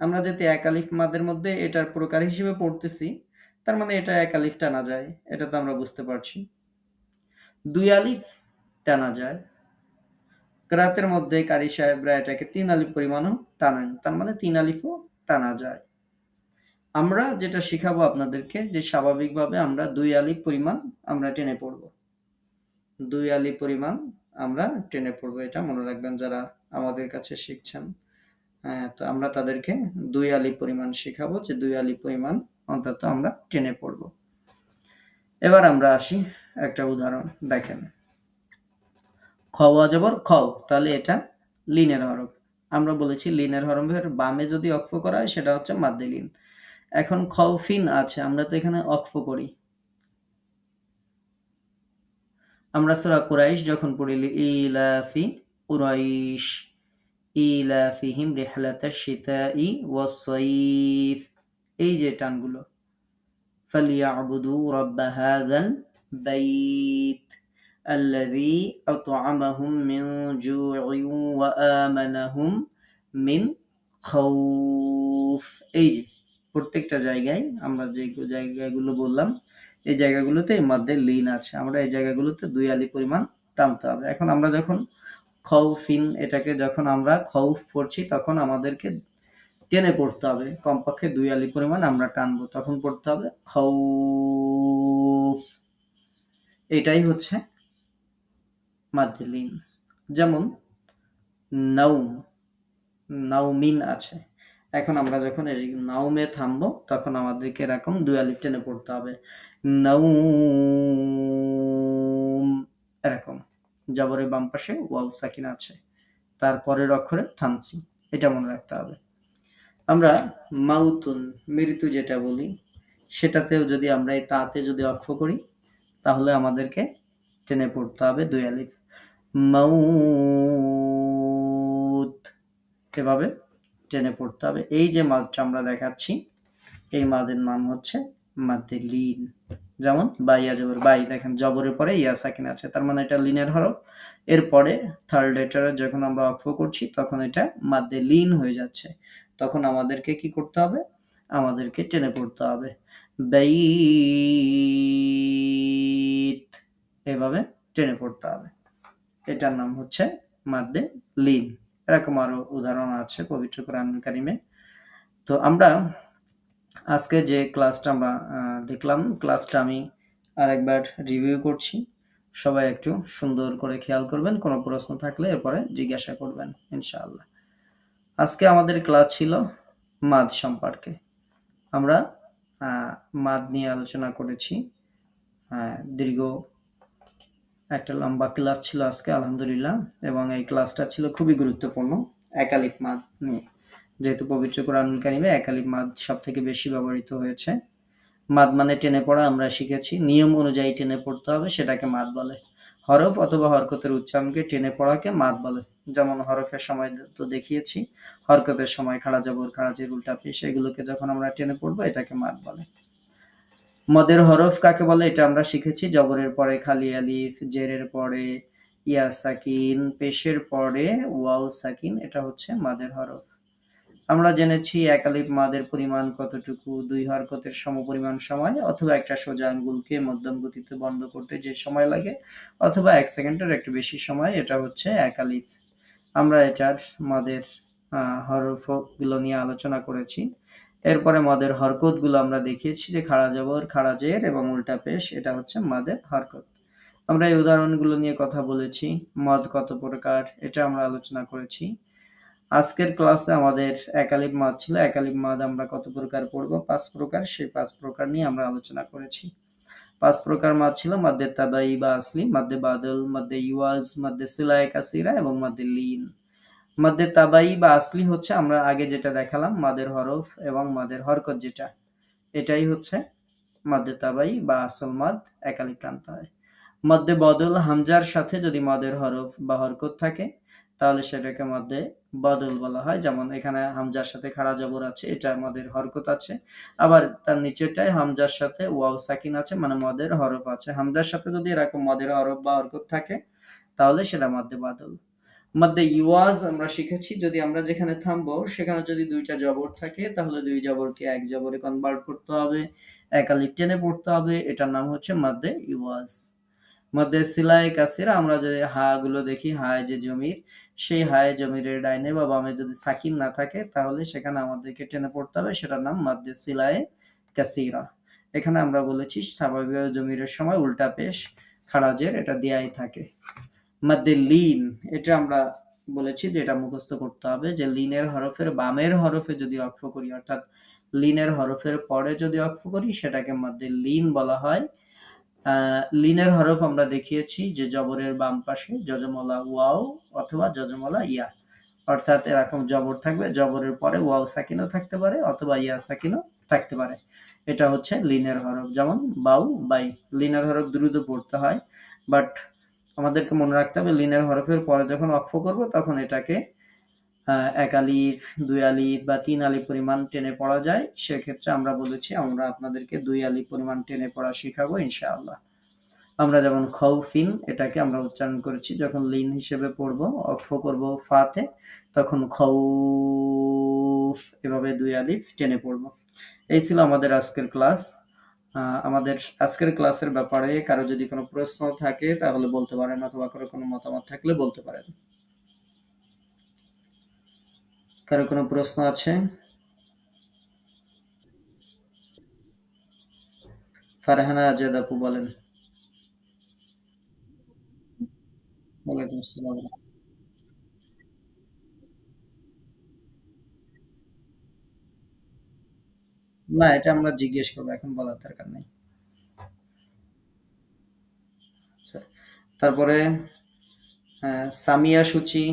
[SPEAKER 1] আমরা যেহেতু এক আলিফ মাদের মধ্যে এটার প্রকার হিসেবে পড়তেছি, তার মানে এটা এক আলিফ টানা যায়, এটা তো আমরা বুঝতে পারছি। দুই আলিফ টানা যায়, কেরাতের মধ্যে কারি সাহেবরা এটাকে তিন আলিফ পরিমাণও টানেন, তার মানে তিন আলিফও টানা যায়। আমরা যেটা শিখাবো আপনাদেরকে যে স্বাভাবিকভাবে আমরা দুই আলিফ পরিমাণ আমরা টেনে পড়বো, দুই আলিফ পরিমাণ আমরা টেনে পড়বো, এটা মনে রাখবেন যারা আমাদের কাছে শিখছেন। হ্যাঁ, তো আমরা তাদেরকে দুই আলিফ পরিমাণ শেখাবো যে দুই আলিফ পরিমাণ অন্তত আমরা টেনে পড়বো। এবার আমরা আসি একটা উদাহরণ দেখেন। খ অজবর খও, তাহলে এটা লিনের হরফ। আমরা বলেছি লিনের হরফের বামে যদি অক্ফ করা হয় সেটা হচ্ছে মাদ্দে লিন। এখন খৌফিন আছে, আমরা তো এখানে অক্ফ করি। আমরা সূরা কুরাইশ যখন পড়ি ইলাফি কুরাইশ ইলাফিহিম রিহলাতাশ শিতাই ওয়াস সাইফ, এই যে টানগুলো ফালিয়াবুদু রাব্ব হাযাল বাইত আল্লাযী আত'আমাহুম মিন জু'ইন ওয়া আমানাহুম মিন খাউফ। এই যে প্রত্যেকটা জায়গায় আমরা যে জায়গাগুলো বললাম এই জায়গাগুলোতে মাদ্দে লিন আছে, আমরা এই জায়গাগুলোতে দুই আলিফ পরিমাণ টানতে হবে। এখন আমরা যখন খৌফিন এটাকে যখন আমরা খৌফ পড়ছি তখন আমাদেরকে টেনে পড়তে হবে, কমপক্ষে দুই আলিফ পরিমাণ আমরা টানবো, তখন পড়তে হবে খৌফ। এটাই হচ্ছে মাদ্দে লিন। যেমন নাউম, নাউমিন আছে। এখন আমরা যখন এই নাউমে থামবো তখন আমাদেরকে এরকম দুই আলিফ টেনে পড়তে হবে, নাউম, এরকম। জবরের বাম পাশে ওয়াও সাকিন আছে, তারপরের অক্ষরে থামছি, এটা মনে রাখতে হবে। আমরা মাউতুন মৃত্যু যেটা বলি সেটাতেও যদি আমরা এই তাতে যদি অক্ষ করি তাহলে আমাদেরকে টেনে পড়তে হবে দুই আলিফ, মাউত, এভাবে টেনে পড়তে হবে। এই যে মাদটা আমরা দেখাচ্ছি এই মাদের নাম হচ্ছে মাদ্দে লিন। যেমন বাইয়া জবর বাই, দেখেন জবরের পরে ইয়া সাকিন আছে, তার মানে এটা লিনের হরফ। এরপরে থার্ড লেটারে যখন আমরা অক্ষ করছি তখন এটা মাদ্দে লিন হয়ে যাচ্ছে, তখন আমাদেরকে কি করতে হবে? আমাদেরকে টেনে পড়তে হবে বাইত, এভাবে টেনে পড়তে হবে। এটার নাম হচ্ছে মাদ্দে লিন। এরকম আরো উদাহরণ আছে পবিত্র কোরআনুল কারীমে। তো আমরা আজকে যে ক্লাসটা আমরা দেখলাম, ক্লাসটা আমি আরেকবার রিভিউ করছি। সবাই একটু সুন্দর করে খেয়াল করবেন, কোনো প্রশ্ন থাকলে এরপরে জিজ্ঞাসা করবেন ইনশাআল্লাহ। আজকে আমাদের ক্লাস ছিল মাদ সম্পর্কে। আমরা মাদ নিয়ে আলোচনা করেছি। দীর্ঘ একটা লম্বা ক্লাস ছিল আজকে আলহামদুলিল্লাহ, এবং এই ক্লাসটা ছিল খুবই গুরুত্বপূর্ণ একালিফ মাদ নিয়ে, যেহেতু পবিত্র কোরআনুল কারীমে একালিফ মাদ সব থেকে বেশি ব্যবহৃত হয়েছে। মাদ মানে টেনে পড়া, আমরা শিখেছি নিয়ম অনুযায়ী টেনে পড়তে হবে, সেটাকে মাদ বলে। হরফ অথবা হরকতের উচ্চারণকে টেনে পড়াকে মাদ বলে। যেমন হরফের সময় তো দেখিয়েছি, হরকতের সময় খাড়া জবর খাড়া জের উল্টা পেশ এগুলোকে যখন আমরা টেনে পড়বো এটাকে মাদ বলে। মদের হরফ কাকে বলে এটা আমরা শিখেছি, জবরের পরে খালি আলিফ, জেরের পরে ইয়া সাকিন, পেশের পরে ওয়াও সাকিন, এটা হচ্ছে মাদের হরফ। আমরা জেনেছি এক আলিফ মাদের পরিমাণ কতটুকু, দুই হরকতের সমপরিমাণ সময়, অথবা একটা সোজা আঙ্গুলকে মধ্যম গতিতে বন্ধ করতে যে সময় লাগে, অথবা 1 সেকেন্ডের একটু বেশি সময়, এটা হচ্ছে এক আলিফ। আমরা এটার মদের হরফগুলো নিয়ে আলোচনা করেছি। এরপরে মদের হরকতগুলো আমরা দেখিয়েছি যে খাড়া জবর খাড়া জের এবং উল্টা পেশ, এটা হচ্ছে মদের হরকত। আমরা এই উদাহরণগুলো নিয়ে কথা বলেছি। মদ কত প্রকার এটা আমরা আলোচনা করেছি। আজকের ক্লাসে আমাদের একালিপ মাদ ছিল। একালিপ মাদ আমরা কত প্রকার পড়ব? ৫ প্রকার। সেই ৫ প্রকার নিয়ে আমরা আলোচনা করেছি। ৫ প্রকার মাদ ছিল মাদ্দে তাবাই বা আসলি, মাদ্দে বাদল, মাদ্দে ইওয়াজ, মাদ্দে সিলায়ে কাসিরা এবং মাদ্দে লিন। মাদ্দে তাবাই বা আসলি হচ্ছে আমরা আগে যেটা দেখালাম মাদের হরফ এবং মাদের হরকত যেটা, এটাই হচ্ছে মাদ্দে তাবাই বা আসল মাদ, একালিপ টানতে হয়। মদ্দে বদল হামজার সাথে যদি মদের হরফ বা হরকত থাকে তাহলে সেটাকে মধ্যে বদল বলা হয়। যেমন এখানে হামজার সাথে খাড়া জবর আছে, এটা মদের হরকত আছে। আবার তার নিচেরটায় হামজার সাথে ওয়াও সাকিন আছে, মানে মদের হরফ আছে। হামজার সাথে যদি এরকম মদের হরফ বা হরকত থাকে তাহলে সেটা মধ্যে বদল। মধ্যে ইওয়াজ আমরা শিখেছি, যদি আমরা যেখানে থামবো সেখানে যদি দুইটা জবর থাকে তাহলে দুই জবরকে এক জবরে কনভার্ট করতে হবে, একালিপ টেনে পড়তে হবে। এটার নাম হচ্ছে মধ্যে ইওয়াজ। মধ্যে সিলায়ে কাসিরা আমরা যে হা গুলো দেখি, হায় যে জমির, সেই হায় জমিরের ডাইনে বা বামে যদি সাকিন না থাকে তাহলে সেখানে আমাদেরকে টেনে পড়তে হবে, সেটার নাম মাদ্দে সিলায়ে কাসিরা। এখানে আমরা বলেছি স্বাভাবিকভাবে জমিরের সময় উল্টা পেশ খাড়া জের এটা দেয়াই থাকে। মাদ্দে লিন, এটা আমরা বলেছি যে এটা মুখস্থ করতে হবে, যে লিনের হরফের বামের হরফে যদি অক্ফ করি, অর্থাৎ লিনের হরফের পরে যদি অক্ফ করি সেটাকে মাদ্দে লিন বলা হয়। লিনের হরফ আমরা দেখিয়েছি যে জবরের বাম পাশে যজমলা ওয়াও অথবা যজমলা ইয়া, অর্থাৎ এরকম জবর থাকবে, জবরের পরে ওয়াও সাকিনও থাকতে পারে অথবা ইয়া সাকিনও থাকতে পারে। এটা হচ্ছে লিনের হরফ, যেমন বাউ বাই। লিনের হরফ দ্রুত পড়তে হয়, বাট আমাদেরকে মনে রাখতে হবে লিনের হরফের পরে যখন অক্ফ করব তখন এটাকে এক আলিফ, দুই আলিফ বা তিন আলিফ পরিমাণ টেনে পড়া যায়। সেক্ষেত্রে আমরা বলেছি আমরা আপনাদেরকে দুই আলিফ পরিমাণ টেনে পড়া শিখাবো ইনশাআল্লাহ। আমরা যেমন খৌফিন এটাকে আমরা উচ্চারণ করেছি, যখন লিন হিসেবে পড়বো অক্ফ করব ফাতে তখন খৌফ, এভাবে দুই আলিফ টেনে পড়বো। এই ছিল আমাদের আজকের ক্লাস। আমাদের আজকের ক্লাসের ব্যাপারে কারো যদি কোনো প্রশ্ন থাকে তাহলে বলতে পারেন, অথবা কারো কোনো মতামত থাকলে বলতে পারেন। কারো কোনো প্রশ্ন আছে? ফারহানা আজাদ আপু বলেন। ওয়ালাইকুম আসসালাম। না, এটা আমরা জিজ্ঞেস করবো, এখন বলার দরকার নেই। আচ্ছা, তারপরে সামিয়া সূচি।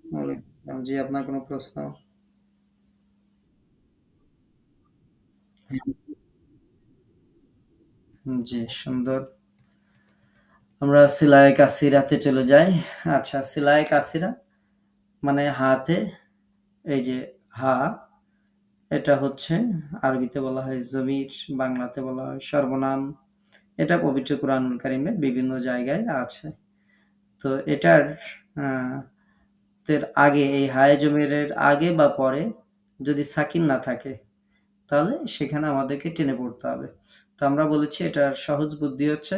[SPEAKER 1] ওয়ালাইকুম আসসালাম। জি, আপনার কোনো প্রশ্ন? জি, সুন্দর। আমরা সিলায়ে কাসিরাতে চলে যাই। আচ্ছা, সিলায়ে কাসিরা মানে হাতে, এই যে হা, এটা হচ্ছে আরবিতে বলা হয় জমির, বাংলাতে বলা হয় সর্বনাম। এটা পবিত্র কুরআনুল কারীমে বিভিন্ন জায়গায় আছে। তো এটার আহ, এর আগে, এই হায়ে জমিরের আগে বা পরে যদি সাকিন না থাকে তাহলে সেখানে আমাদেরকে টেনে পড়তে হবে। তো আমরা বলেছি এটার সহজ বুদ্ধি হচ্ছে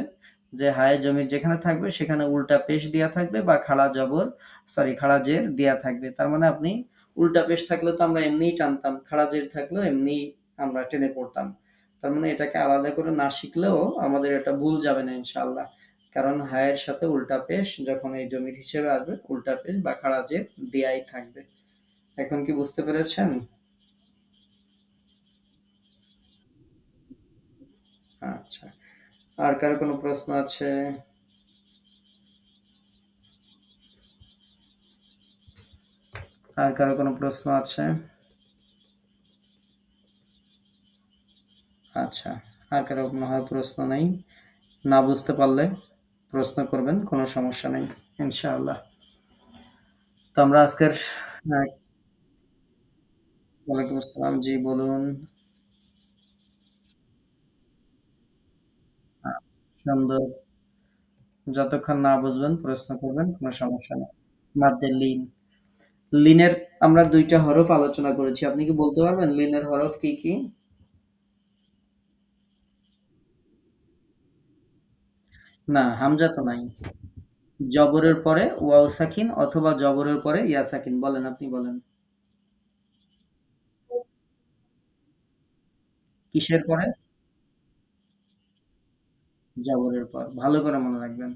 [SPEAKER 1] যে হায়ে জমির যেখানে থাকবে সেখানে উল্টা পেশ দেয়া থাকবে বা খাড়া জবর, সরি খাড়া জের দেয়া থাকবে। তার মানে আপনি উল্টা পেশ থাকলে তো আমরা এমনিই টানতাম, খাড়া জের থাকলেও এমনি আমরা টেনে পড়তাম। তার মানে এটাকে আলাদা করে না শিখলেও আমাদের এটা ভুল যাবে না ইনশাআল্লাহ। কারণ হায়ের সাথে উল্টা পেশ যখন এই জমির হিসেবে আসবে উল্টা পেশ বা খাড়া জের দেয়াই থাকবে। এখন কি বুঝতে পেরেছেন? আচ্ছা, আর কারো কোনো প্রশ্ন আছে? আর কারো কোনো প্রশ্ন আছে? আচ্ছা, আর কারো মনে হয় প্রশ্ন নেই। না বুঝতে পারলে প্রশ্ন করবেন, কোনো সমস্যা নেই ইনশাআল্লাহ। তো আমরা আজকের আহ, ওয়ালাইকুম আসসালাম, জি বলুন। আহ, সুন্দর। যতক্ষণ না বুঝবেন প্রশ্ন করবেন, কোনো সমস্যা নেই। মাদ্দে লিন, লিনের আমরা দুইটা হরফ আলোচনা করেছি। আপনি কি বলতে পারবেন লিনের হরফ কি কি? না, হামজা তো নাই। জবরের পরে ওয়াও সাকিন অথবা জবরের পরে ইয়া সাকিন, বলেন, আপনি বলেন। কিসের পরে? জবরের পর, ভালো করে মনে রাখবেন।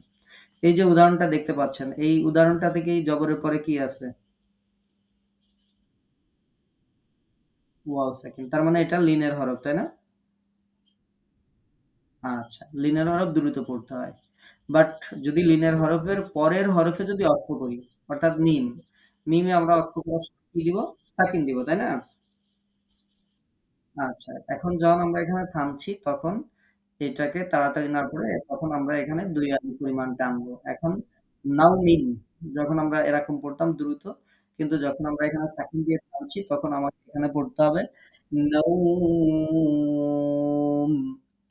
[SPEAKER 1] এই যে উদাহরণটা দেখতে পাচ্ছেন, এই উদাহরণটা থেকেই জবরের পরে কি আছে? ওয়াও সাকিন। তার মানে এটা লিনের হরফ, তাই না? আচ্ছা, লিনের হরফ দ্রুত পড়তে হয়। বাট যদি লিনের হরফের পরের হরফে যদি অক্ষ করি, অর্থাৎ মিম, মিমে আমরা অক্ষ করার সময় কি দিব? সাকিন দিব, তাই না? আচ্ছা, এখন যখন আমরা এখানে থামছি তখন এটাকে তাড়াতাড়ি না পড়ে তখন আমরা এখানে ২ আলিফ পরিমাণ টানবো। এখন নাও মিম, যখন আমরা এরকম পড়তাম দ্রুত, কিন্তু যখন আমরা এখানে সাকিন দিয়ে থামছি তখন আমাকে এখানে পড়তে হবে নৌম।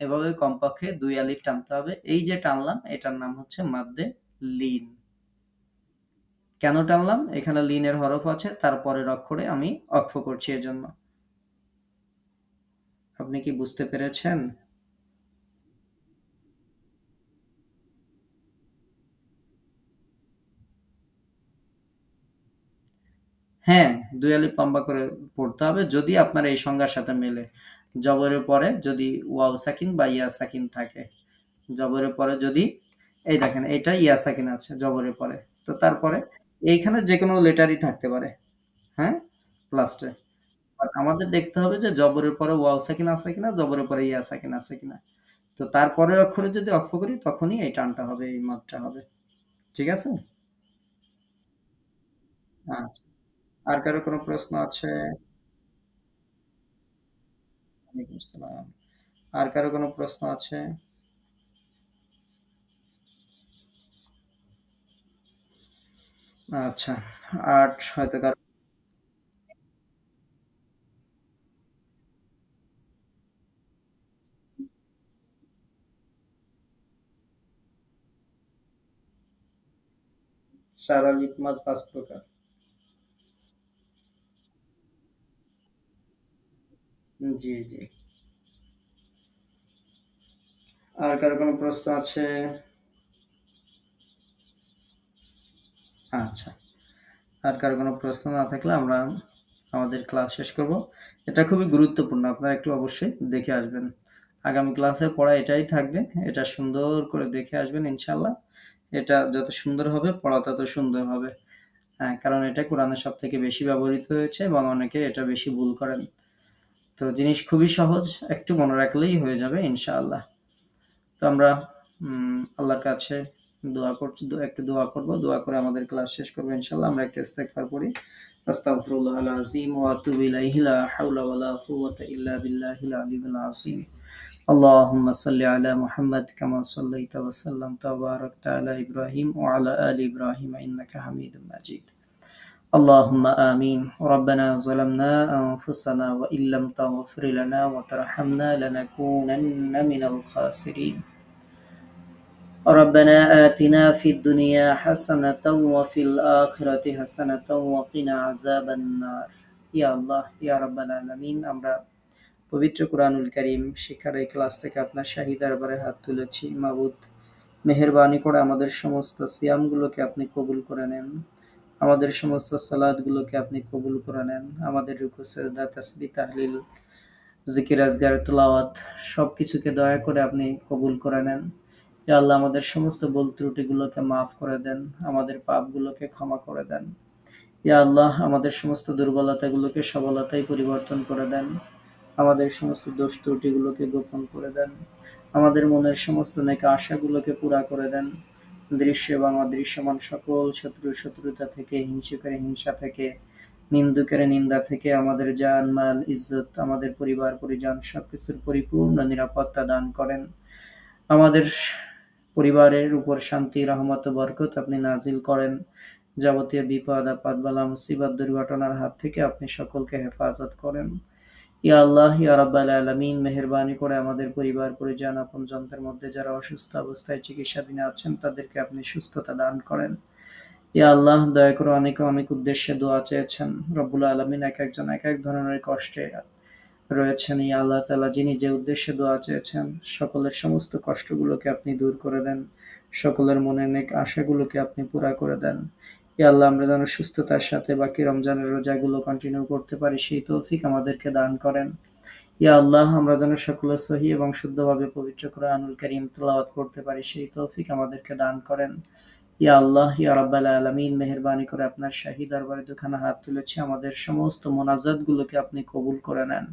[SPEAKER 1] এভাবে কমপক্ষে ২ আলিফ টানতে হবে। এই যে টানলাম এটার নাম হচ্ছে মাদ্দে লিন। কেন টানলাম? এখানে লিনের হরফ আছে, তার পরের অক্ষরে আমি অক্ফ করছি এজন্য। আপনি কি বুঝতে পেরেছেন? হ্যাঁ, ২ আলিফ লম্বা করে পড়তে হবে যদি আপনার এই সংজ্ঞার সাথে মেলে। জবরের পরে যদি ওয়াও সাকিন বা ইয়া সাকিন থাকে। জবরের পরে যদি এই দেখেন এটা ইয়া সাকিন আছে জবরের পরে। তো তারপরে এইখানে যেকোনো লেটারই থাকতে পারে। হ্যাঁ? লাস্টে। বাট আমাদের দেখতে হবে যে জবরের পরে ওয়াও সাকিন আছে কিনা, জবরের পরে ইয়া সাকিন আছে কিনা। তো তারপরের অক্ষরে যদি অক্ষ করি তখনই এই টানটা হবে, এই মাত্রা হবে। ঠিক আছে? আচ্ছা। আর কারো কোনো প্রশ্ন আছে? ওয়ালাইকুম আসসালাম। আর কারো কোনো প্রশ্ন আছে? আচ্ছা। আর্ট হয়তো কারো সারা লিটমাস ৫ প্রকার। জি, জি। আর কারো কোনো প্রশ্ন আছে? আচ্ছা। আর কারো কোনো প্রশ্ন না থাকলে আমরা আমাদের ক্লাস শেষ করব। এটা খুবই গুরুত্বপূর্ণ। আপনারা একটু অবশ্যই দেখে আসবেন। আগামী ক্লাসের পড়া এটাই থাকবে। এটা সুন্দর করে দেখে আসবেন ইনশাআল্লাহ। এটা যত সুন্দর হবে পড়া তত সুন্দর হবে। হ্যাঁ, কারণ এটা কোরআনে সবথেকে বেশি ব্যবহৃত হয়েছে এবং অনেকে এটা বেশি ভুল করেন। তো জিনিস খুবই সহজ। একটু মনে রাখলেই হয়ে যাবে ইনশাআল্লাহ। তো আমরা আল্লাহর কাছে দোয়া করছি, একটু দোয়া করব। দোয়া করে আমাদের ক্লাস শেষ করব ইনশাআল্লাহ। আমরা একটা ইস্তেগফার পড়ি। আস্তাগফিরুল্লাহাল আযীম ওয়া আতুবু ইলাইহি লা হাওলা ওয়া লা কুওয়াতা ইল্লা বিল্লাহিল আলিয়্যিল আযীম। اللهم صل على محمد كما صليت وسلمت وباركت على إبراهيم وعلى آل إبراهيم إنك حميد مجيد. اللهم آمين. ربنا ظلمنا أنفسنا وإن لم تغفر لنا وترحمنا لنكونن من الخاسرين. ربنا آتنا في الدنيا حسنة وفي الآخرة حسنة وقنا عذاب النار. ইয়া আল্লাহ, ইয়া রাব্বাল আলামিন, আমরা পবিত্র কুরআনুল কারীম শিক্ষার এই ক্লাস থেকে আপনার শাহী দরবারে হাত তুলেছি। মাবুদ, মেহেরবানি করে আমাদের সমস্ত সিয়ামগুলোকে আপনি কবুল করে নেন। আমাদের সমস্ত সালাতগুলোকে আপনি কবুল করে নেন। আমাদের রুকু, সিজদা, তাসবিহ, তাহলিল, জিকির, আজকার, তেলাওয়াত সবকিছুকে দয়া করে আপনি কবুল করে নেন। ইয়া আল্লাহ, আমাদের সমস্ত ভুল ত্রুটিগুলোকে মাফ করে দেন। আমাদের পাপগুলোকে ক্ষমা করে দেন। ইয়া আল্লাহ, আমাদের সমস্ত দুর্বলতাগুলোকে সবলতায় পরিবর্তন করে দেন। আমাদের সমস্ত দোষ ত্রুটিগুলোকে গোপন করে দেন। আমাদের মনের সমস্ত নেক আশাগুলোকে পুরা করে দেন। দৃশ্য এবং অদৃশ্যমান সকল শত্রুতা থেকে, হিংসুকের হিংসা থেকে, নিন্দুকের নিন্দা থেকে আমাদের জান, মাল, ইজ্জত, আমাদের পরিবার পরিজন সবকিছুর পরিপূর্ণ নিরাপত্তা দান করেন। আমাদের পরিবারের উপর শান্তি, রহমত ও বরকত আপনি নাজিল করেন। যাবতীয় বিপদ আপদ, বালা মুসিবত, দুর্ঘটনার হাত থেকে আপনি সকলকে হেফাজত করেন। ইয়া আল্লাহ, ইয়া রাব্বাল আলামিন, মেহেরবানি করে আমাদের পরিবার পরিজন আপনজনদের মধ্যে যারা অসুস্থ অবস্থায় চিকিৎসাধীনে আছেন তাদেরকে আপনি সুস্থতা দান করেন। ইয়া আল্লাহ, দয়া করে অনেকে অনেক উদ্দেশ্যে দোয়া চেয়েছেন। রব্বুল আলামিন, এক একজন এক এক ধরনের কষ্টে রয়েছেন। ইয়া আল্লাহ তাআলা, যিনি যে উদ্দেশ্যে দোয়া চেয়েছেন সকলের সমস্ত কষ্টগুলোকে আপনি দূর করে দেন। সকলের মনের নেক আশাগুলোকে আপনি পুরা করে দেন। ইয়া আল্লাহ, আমরা যেন সুস্থতার সাথে বাকি রমজানের রোজাগুলো কন্টিনিউ করতে পারি সেই তৌফিক আমাদেরকে দান করেন। ইয়া আল্লাহ, আমরা যেন সকলে সহি এবং শুদ্ধভাবে পবিত্র কোরআনুল কারীম তিলাওয়াত করতে পারি, সেই তৌফিক আমাদেরকে দান করেন। ইয়া আল্লাহ, ইয়া রাব্বাল আলামিন, মেহেরবানি করে আপনার শাহী দরবারে দুখানা হাত তুলেছি, আমাদের সমস্ত মোনাজাতগুলোকে আপনি কবুল করে নেন।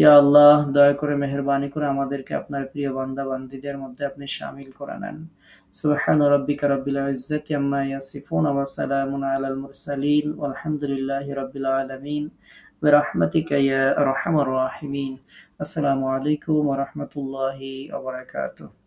[SPEAKER 1] ইয়া আল্লাহ, দয়া করে মেহেরবানি করে আমাদেরকে আপনার প্রিয় বান্দা বান্দীদের মধ্যে আপনি শামিল করে নেন। সুবহানা রাব্বিকা রাব্বিল ইজ্জাতি আম্মা ইয়াসিফুন ওয়া সালামুন আলাল মুরসালিন ওয়ালহামদুলিল্লাহি রাব্বিল আলামিন বিরহমাতিকা ইয়া আরহামার রাহিমিন। আসসালামু আলাইকুম ওয়া রাহমাতুল্লাহি ওয়া বারাকাতুহু।